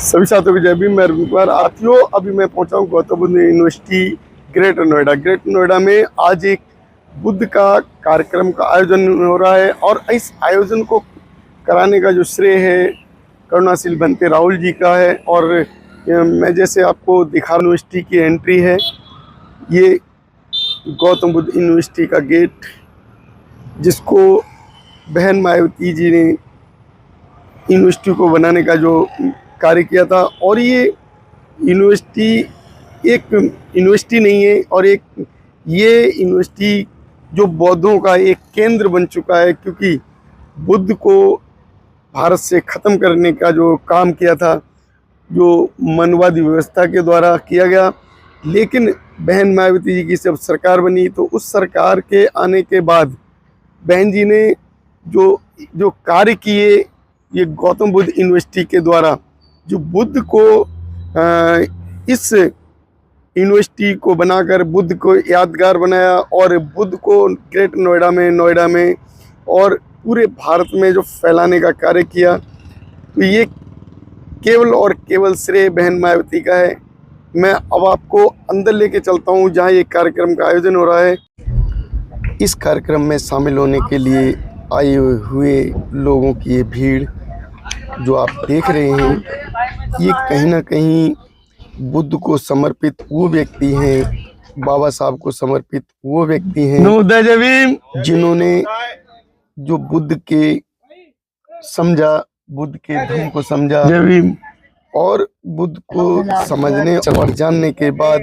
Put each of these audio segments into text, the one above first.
सभी छात्रों को जय भीम। मैं रवि कुमार। साथियों, अभी मैं पहुंचा हूँ Gautam Buddha university greater Noida. Greater Noida में आज एक बुद्ध का कार्यक्रम का आयोजन हो रहा है और इस आयोजन को कराने का जो श्रेय है करुणाशील बनते राहुल जी का है। और मैं जैसे आपको दिखा, यूनिवर्सिटी की एंट्री है, ये गौतम बुद्ध यूनिवर्सिटी का गेट, जिसको बहन मायावती जी ने यूनिवर्सिटी को बनाने का जो कार्य किया था। और ये यूनिवर्सिटी एक यूनिवर्सिटी नहीं है, और ये यूनिवर्सिटी जो बौद्धों का एक केंद्र बन चुका है, क्योंकि बुद्ध को भारत से ख़त्म करने का जो काम किया था, जो मनवादी व्यवस्था के द्वारा किया गया। लेकिन बहन मायावती जी की जब सरकार बनी, तो उस सरकार के आने के बाद बहन जी ने जो जो कार्य किए, ये गौतम बुद्ध यूनिवर्सिटी के द्वारा, जो बुद्ध को इस यूनिवर्सिटी को बनाकर बुद्ध को यादगार बनाया और बुद्ध को ग्रेट नोएडा में और पूरे भारत में जो फैलाने का कार्य किया, तो ये केवल और केवल श्रेय बहन मायावती का है। मैं अब आपको अंदर लेके चलता हूँ जहाँ ये कार्यक्रम का आयोजन हो रहा है। इस कार्यक्रम में शामिल होने के लिए आए हुए लोगों की ये भीड़ जो आप देख रहे हैं, ये कहीं ना कहीं बुद्ध को समर्पित वो व्यक्ति हैं, बाबा साहब को समर्पित वो व्यक्ति हैं जिन्होंने जो बुद्ध के समझा, बुद्ध के धर्म को समझा, और बुद्ध को समझने और जानने के बाद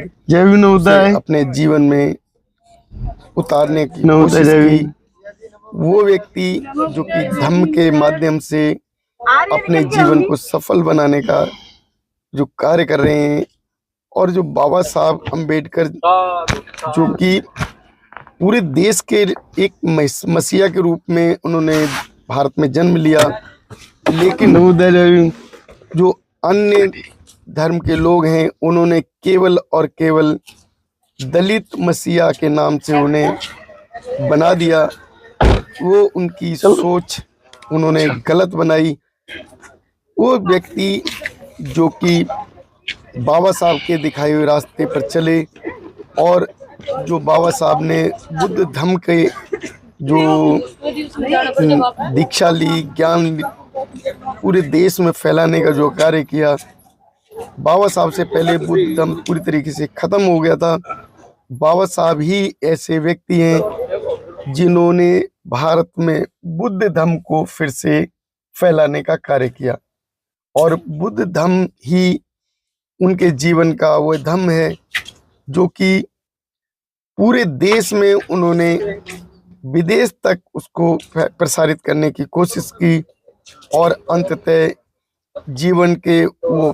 अपने जीवन में उतारने की कोशिश की। वो व्यक्ति जो कि धम्म के माध्यम से अपने जीवन को सफल बनाने का जो कार्य कर रहे हैं, और जो बाबा साहब अम्बेडकर जो कि पूरे देश के एक मसीहा के रूप में उन्होंने भारत में जन्म लिया, लेकिन जो अन्य धर्म के लोग हैं उन्होंने केवल और केवल दलित मसीहा के नाम से उन्हें बना दिया। वो उनकी सोच उन्होंने गलत बनाई। वो व्यक्ति जो कि बाबा साहब के दिखाए हुए रास्ते पर चले, और जो बाबा साहब ने बुद्ध धम्म के जो दीक्षा ली, ज्ञान पूरे देश में फैलाने का जो कार्य किया, बाबा साहब से पहले बुद्ध धम्म पूरी तरीके से खत्म हो गया था। बाबा साहब ही ऐसे व्यक्ति हैं जिन्होंने भारत में बुद्ध धम्म को फिर से फैलाने का कार्य किया, और बुद्ध धम्म ही उनके जीवन का वो धम्म है जो कि पूरे देश में उन्होंने विदेश तक उसको प्रसारित करने की कोशिश की, और अंततः जीवन के वो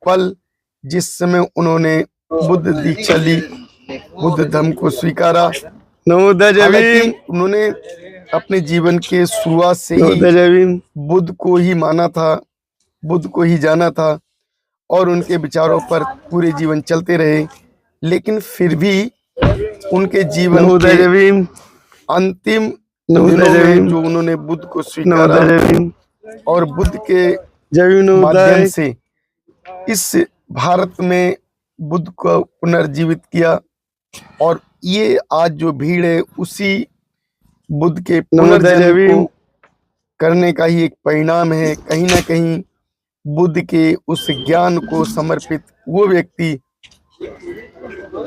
पल जिस समय उन्होंने बुद्ध दीक्षा ली, बुद्ध धम्म को स्वीकारा। उन्होंने अपने जीवन के शुरुआत से ही बुद्ध को ही माना था, बुद्ध को ही जाना था, और उनके विचारों पर पूरे जीवन चलते रहे। लेकिन फिर भी उनके जीवन के अंतिम दिनों में जो उन्होंने बुद्ध को स्वीकारा और बुद्ध के माध्यम से इस भारत में बुद्ध को पुनर्जीवित किया, और ये आज जो भीड़ है उसी बुद्ध के पुनर्जन्म को करने का ही एक परिणाम है। कहीं ना कहीं बुद्ध के उस ज्ञान को समर्पित वो व्यक्ति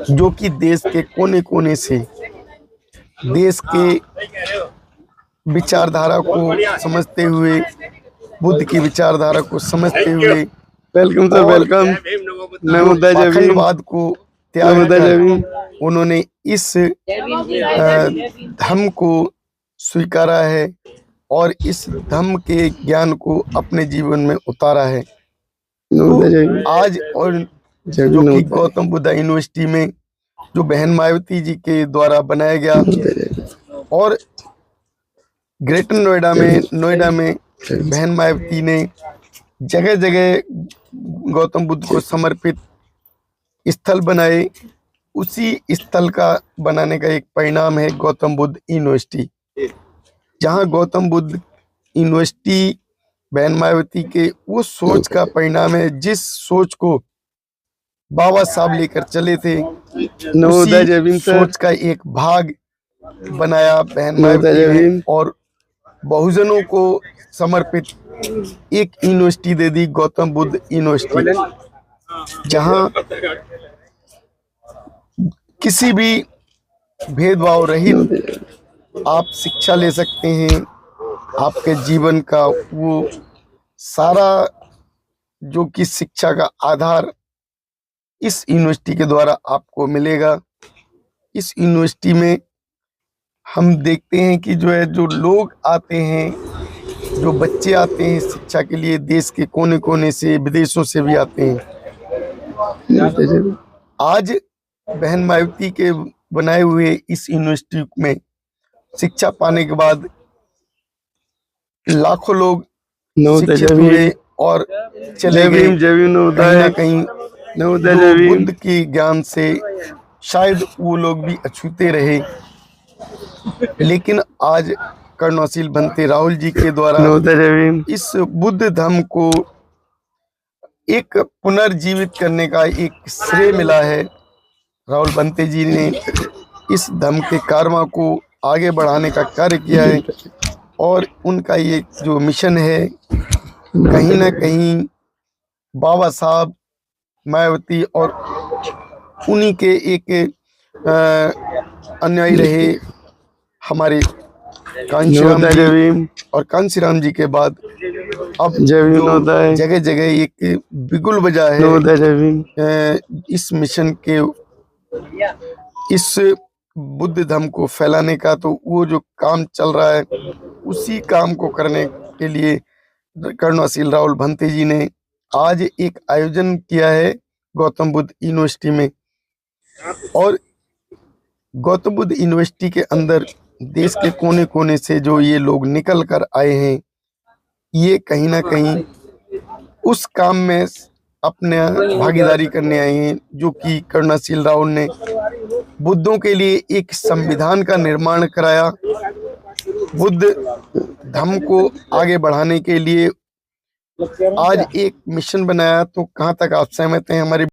जो कि देश के कोने कोने से देश के विचारधारा को समझते हुए, बुद्ध की विचारधारा को समझते हुए, वेलकम सर, वेलकम, पाखंडवाद को त्याग कर उन्होंने इस धम्म को स्वीकारा है और इस धम्म के ज्ञान को अपने जीवन में उतारा है। तो आज और जो कि गौतम बुद्ध यूनिवर्सिटी में जो बहन मायावती जी के द्वारा बनाया गया, और ग्रेटर नोएडा में बहन मायावती ने जगह जगह गौतम बुद्ध को समर्पित स्थल बनाए, उसी स्थल का बनाने का एक परिणाम है गौतम बुद्ध यूनिवर्सिटी। जहां गौतम बुद्ध यूनिवर्सिटी बहन मायावती के वो सोच का परिणाम है, जिस सोच को बाबा साहब लेकर चले थे नवोदय जय भीम उसी सर। सोच का एक भाग बनाया बहन नवोदय मायावती जय ने भीम। और बहुजनों को समर्पित एक यूनिवर्सिटी दे दी, गौतम बुद्ध यूनिवर्सिटी, जहां किसी भी भेदभाव रहित आप शिक्षा ले सकते हैं। आपके जीवन का वो सारा जो कि शिक्षा का आधार इस यूनिवर्सिटी के द्वारा आपको मिलेगा। इस यूनिवर्सिटी में हम देखते हैं कि जो लोग आते हैं, जो बच्चे आते हैं शिक्षा के लिए, देश के कोने कोने से, विदेशों से भी आते हैं। आज बहन मायावती के बनाए हुए इस यूनिवर्सिटी में शिक्षा पाने के बाद लाखों लोग नवोदय शिक्षित जय हुए भीम। और चले जय गए। भीम, जय भीम। कहीं ना नवोदय, कहीं नवोदय जो जय भीम। बुद्ध के ज्ञान से शायद वो लोग भी अछूते रहे, लेकिन आज कर्णशील भंते राहुल जी के द्वारा नवोदय जय भीम। इस बुद्ध धर्म को एक पुनर्जीवित करने का एक श्रेय मिला है। राहुल भंते जी ने इस धर्म के कर्मा को आगे बढ़ाने का कार्य किया है और उनका ये जो मिशन है, कहीं ना कहीं बाबा साहब मायावती और उन्हीं के एक अनुयायी रहे हमारे कांशीराम नवोदय जय जी। भीम। और कांशीराम जी के बाद अब जय भीम। जो नवोदय, जगह जगह एक बिगुल बजा है नवोदय जय भीम। इस मिशन के, इस बुद्ध धर्म को फैलाने का, तो वो जो काम चल रहा है उसी काम को करने के लिए कर्णशील राहुल भंते जी ने आज एक आयोजन किया है गौतम बुद्ध यूनिवर्सिटी में। और गौतम बुद्ध यूनिवर्सिटी के अंदर देश के कोने कोने से जो ये लोग निकल कर आए हैं, ये कहीं ना कहीं उस काम में अपने भागीदारी करने आए हैं, जो कि कर्णशील राहुल ने बुद्धों के लिए एक संविधान का निर्माण कराया, बुद्ध धर्म को आगे बढ़ाने के लिए आज एक मिशन बनाया। तो कहाँ तक आप सहमत हैं हमारी